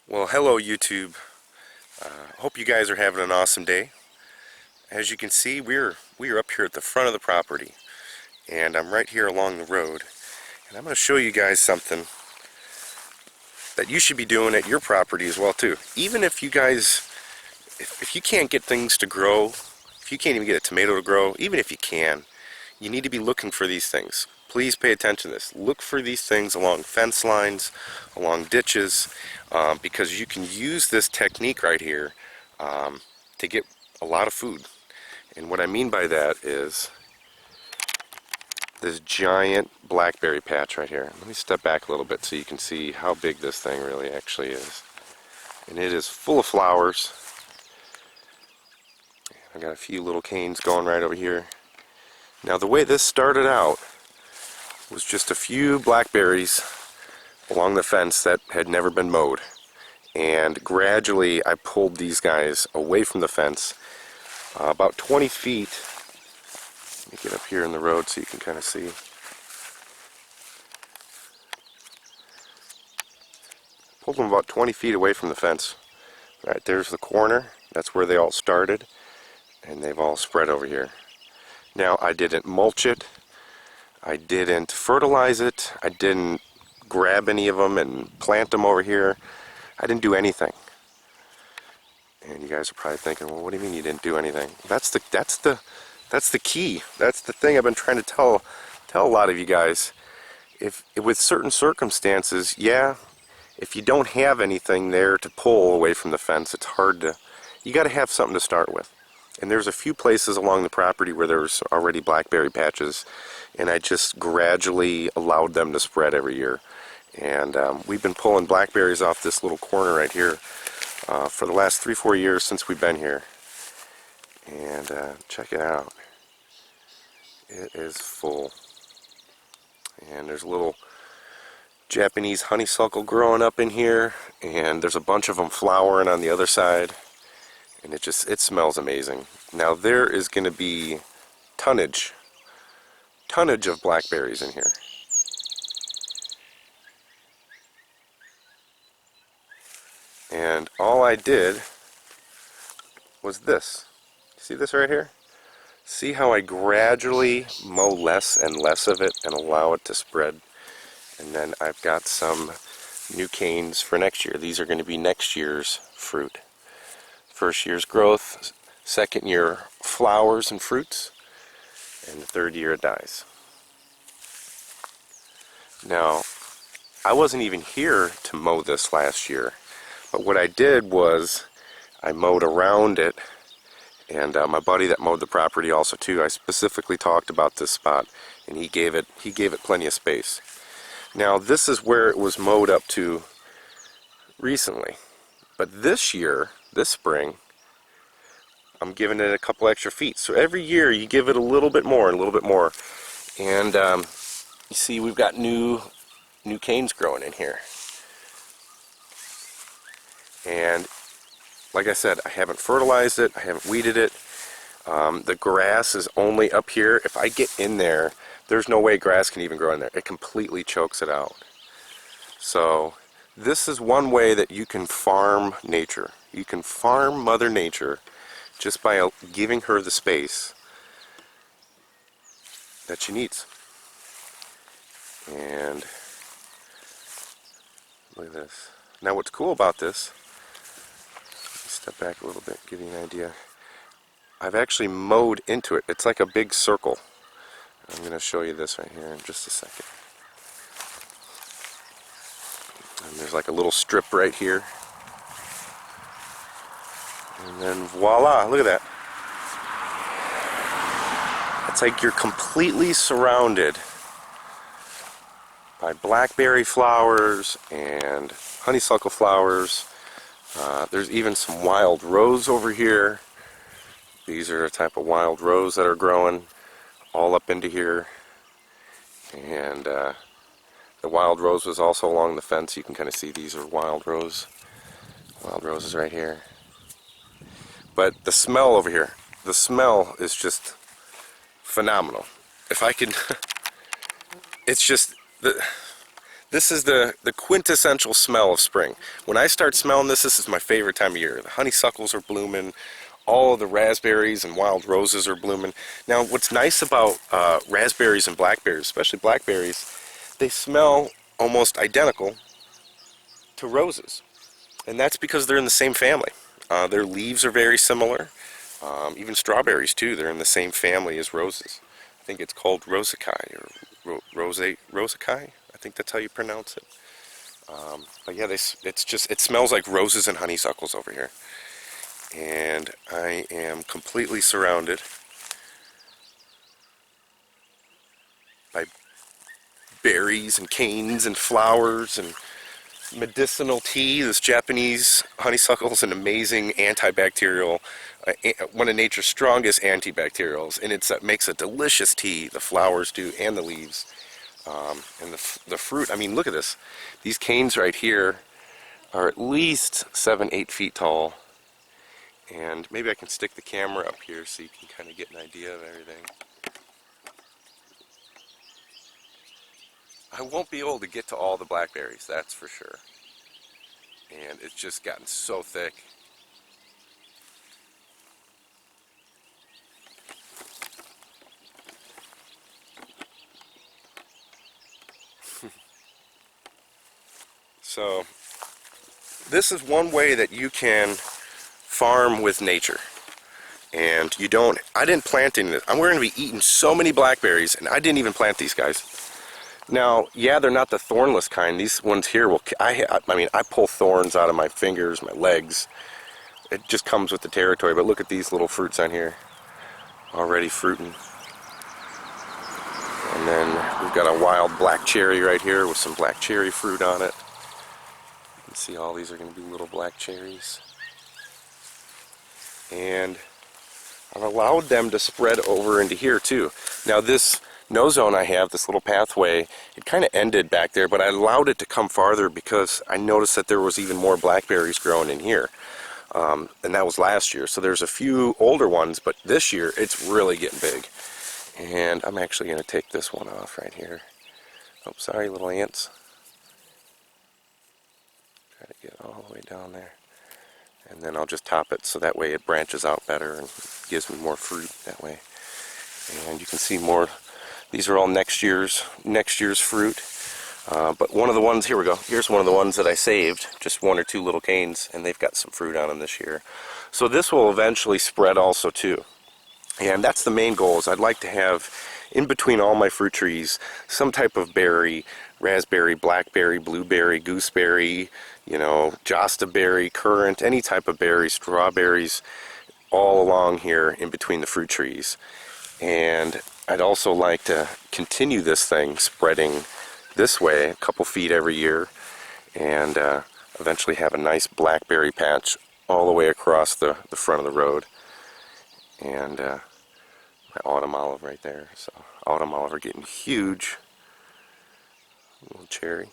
Well, hello YouTube. Hope you guys are having an awesome day. As you can see, we're up here at the front of the property, and I'm right here along the road. And I'm going to show you guys something that you should be doing at your property as well too. Even if you guys, if you can't get things to grow, if you can't even get a tomato to grow, even if you can, you need to be looking for these things. Please pay attention to this. Look for these things along fence lines, along ditches, because you can use this technique right here to get a lot of food. And what I mean by that is this giant blackberry patch right here. Let me step back a little bit so you can see how big this thing really actually is. And it is full of flowers. I got a few little canes going right over here. Now the way this started out was just a few blackberries along the fence that had never been mowed. And gradually I pulled these guys away from the fence about 20 feet. Let me get up here in the road so you can kind of see. Pulled them about 20 feet away from the fence. Right there's the corner. That's where they all started. And they've all spread over here. Now I didn't mulch it. I didn't fertilize it. I didn't grab any of them and plant them over here. I didn't do anything. And you guys are probably thinking, well, what do you mean you didn't do anything? That's the key. That's the thing I've been trying to tell a lot of you guys. If with certain circumstances, yeah, if you don't have anything there to pull away from the fence, it's hard to. You got to have something to start with. And there's a few places along the property where there's already blackberry patches, and I just gradually allowed them to spread every year. And we've been pulling blackberries off this little corner right here for the last 3-4 years since we've been here. And check it out. It is full. And there's a little Japanese honeysuckle growing up in here, and there's a bunch of them flowering on the other side. And it smells amazing. Now there is going to be tonnage of blackberries in here. And all I did was this. See this right here? See how I gradually mow less and less of it and allow it to spread? And then I've got some new canes for next year. These are going to be next year's fruit. First year's growth, second year flowers and fruits, and the third year it dies. Now, I wasn't even here to mow this last year, but what I did was I mowed around it, and my buddy that mowed the property also too, I specifically talked about this spot, and he gave it plenty of space. Now, this is where it was mowed up to recently, but this year, this spring, I'm giving it a couple extra feet. So every year you give it a little bit more and a little bit more. And you see we've got new canes growing in here. And like I said, I haven't fertilized it, I haven't weeded it. The grass is only up here. If I get in there, there's no way grass can even grow in there. It completely chokes it out. So this is one way that you can farm nature. You can farm Mother Nature just by giving her the space that she needs. And look at this. Now what's cool about this, let me step back a little bit, give you an idea. I've actually mowed into it. It's like a big circle. I'm going to show you this right here in just a second. And there's like a little strip right here. And then voila, look at that. It's like you're completely surrounded by blackberry flowers and honeysuckle flowers. There's even some wild rose over here. These are a type of wild rose that are growing all up into here. And the wild rose was also along the fence. You can kind of see these are wild roses right here. But the smell over here, the smell is just phenomenal. If I could, it's just, This is the quintessential smell of spring. When I start smelling this, this is my favorite time of year. The honeysuckles are blooming, all of the raspberries and wild roses are blooming. Now, what's nice about raspberries and blackberries, especially blackberries, they smell almost identical to roses. And that's because they're in the same family. Their leaves are very similar. Even strawberries, too, they're in the same family as roses. I think it's called rosaceae, or rosaceae. I think that's how you pronounce it. But yeah, it smells like roses and honeysuckles over here. And I am completely surrounded by berries and canes and flowers and medicinal tea. This Japanese honeysuckle is an amazing antibacterial, one of nature's strongest antibacterials, and it makes a delicious tea. The flowers do, and the leaves, and the fruit. I mean, look at this. These canes right here are at least 7-8 feet tall, and maybe I can stick the camera up here so you can kind of get an idea of everything. I won't be able to get to all the blackberries, that's for sure. And it's just gotten so thick. So, this is one way that you can farm with nature. And I didn't plant any of this. We're going to be eating so many blackberries, and I didn't even plant these guys. Now, yeah, they're not the thornless kind. These ones here I mean, I pull thorns out of my fingers, my legs. It just comes with the territory. But look at these little fruits on here, already fruiting. And then we've got a wild black cherry right here with some black cherry fruit on it. You can see all these are going to be little black cherries. And I've allowed them to spread over into here too. Now this no-zone I have, this little pathway, it kind of ended back there, but I allowed it to come farther because I noticed that there was even more blackberries growing in here. And that was last year. So there's a few older ones, but this year it's really getting big. And I'm actually going to take this one off right here. Oh, sorry, little ants. Try to get all the way down there. And then I'll just top it so that way it branches out better and gives me more fruit that way. And you can see more. These are all next year's fruit. But one of the ones, here we go. Here's one of the ones that I saved, just 1 or 2 little canes, and they've got some fruit on them this year. So this will eventually spread also too. And that's the main goal, is I'd like to have in between all my fruit trees some type of berry, raspberry, blackberry, blueberry, gooseberry, josta berry, currant, any type of berry, strawberries, all along here in between the fruit trees. And I'd also like to continue this thing spreading this way a couple feet every year, and eventually have a nice blackberry patch all the way across the front of the road. And my autumn olive right there. So autumn olive are getting huge. Little cherry.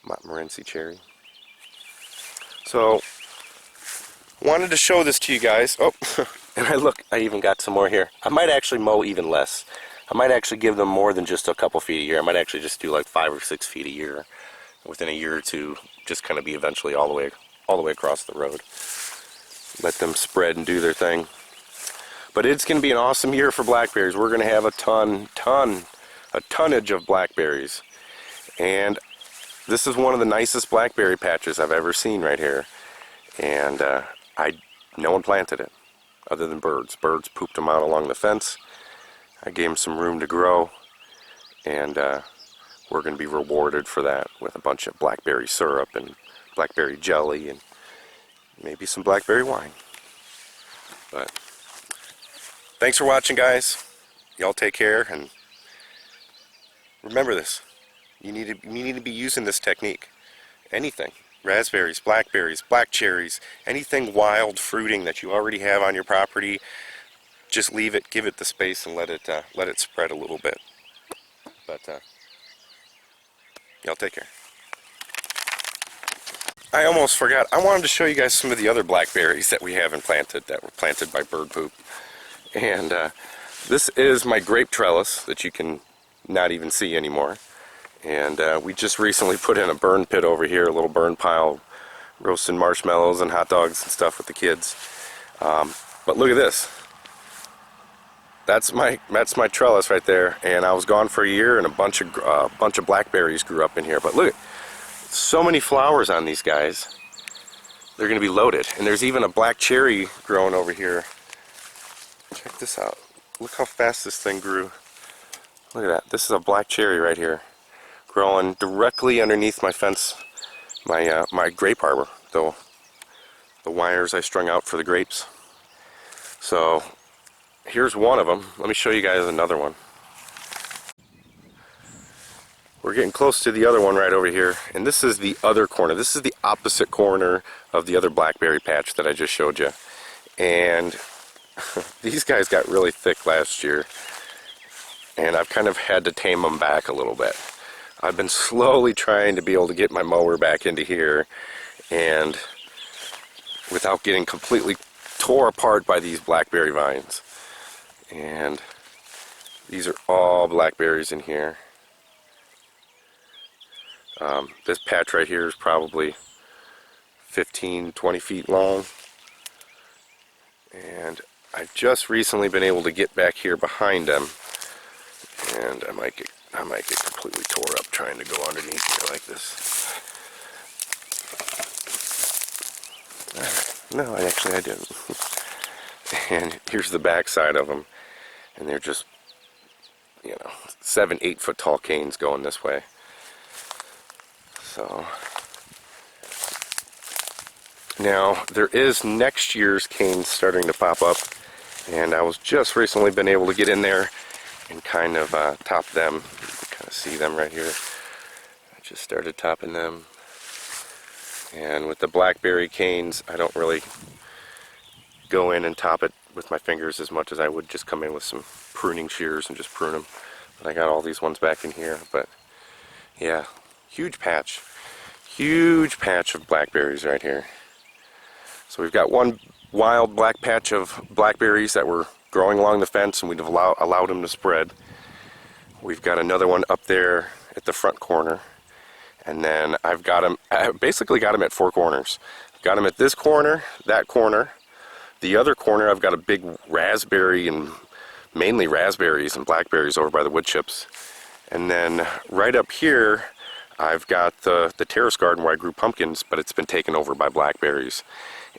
Montmorency cherry. So wanted to show this to you guys. Oh, and I even got some more here. I might actually mow even less. I might actually give them more than just a couple feet a year. I might actually just do like 5 or 6 feet a year. Within a year or two, just kind of be eventually all the way across the road. Let them spread and do their thing. But it's going to be an awesome year for blackberries. We're going to have a tonnage of blackberries. And this is one of the nicest blackberry patches I've ever seen right here. And no one planted it other than birds. Birds pooped them out along the fence. I gave them some room to grow, and we're going to be rewarded for that with a bunch of blackberry syrup and blackberry jelly and maybe some blackberry wine. But thanks for watching, guys. Y'all take care, and remember this. You need to be using this technique. Anything. Raspberries, blackberries, black cherries, anything wild fruiting that you already have on your property, just leave it, give it the space, and let it spread a little bit. But y'all take care. I almost forgot. I wanted to show you guys some of the other blackberries that we haven't planted, that were planted by bird poop. And this is my grape trellis that you can not even see anymore. And we just recently put in a burn pit over here, a little burn pile, roasting marshmallows and hot dogs and stuff with the kids. But look at this. That's my trellis right there, and I was gone for a year, and a bunch of blackberries grew up in here. But look, so many flowers on these guys. They're going to be loaded, and there's even a black cherry growing over here. Check this out. Look how fast this thing grew. Look at that. This is a black cherry right here, growing directly underneath my fence, my grape arbor, though the wires I strung out for the grapes. So here's one of them. Let me show you guys another one. We're getting close to the other one right over here, and this is the other corner. This is the opposite corner of the other blackberry patch that I just showed you. And these guys got really thick last year, and I've kind of had to tame them back a little bit. I've been slowly trying to be able to get my mower back into here, and without getting completely tore apart by these blackberry vines. And these are all blackberries in here. This patch right here is probably 15-20 feet long, and I've just recently been able to get back here behind them, and I might get completely tore up trying to go underneath here like this. No, I didn't. And here's the back side of them, and they're just, 7-8 foot tall canes going this way. So now there is next year's canes starting to pop up, and I was just recently been able to get in there and kind of top them. You can kind of see them right here. I just started topping them. And with the blackberry canes, I don't really go in and top it with my fingers as much as I would just come in with some pruning shears and just prune them. But I got all these ones back in here. But yeah, huge patch of blackberries right here. So we've got one wild black patch of blackberries that were growing along the fence, and we've allowed them to spread. We've got another one up there at the front corner, and then I basically got them at 4 corners. Got them at this corner, that corner, the other corner. I've got a big raspberry, and mainly raspberries and blackberries over by the wood chips. And then right up here, I've got the terrace garden where I grew pumpkins, but it's been taken over by blackberries.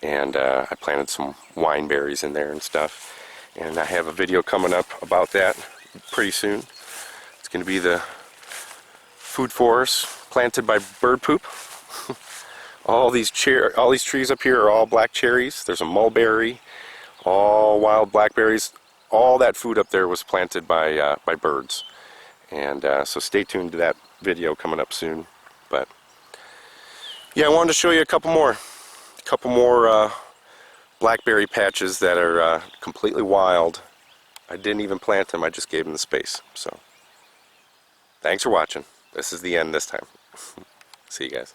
And I planted some wine berries in there and stuff. And I have a video coming up about that pretty soon. It's going to be the food forest planted by bird poop. all these trees up here are all black cherries. There's a mulberry, all wild blackberries. All that food up there was planted by birds. And so stay tuned to that video coming up soon. But yeah, I wanted to show you a couple more blackberry patches that are completely wild. I didn't even plant them, I just gave them the space. So thanks for watching. This is the end this time. See you guys.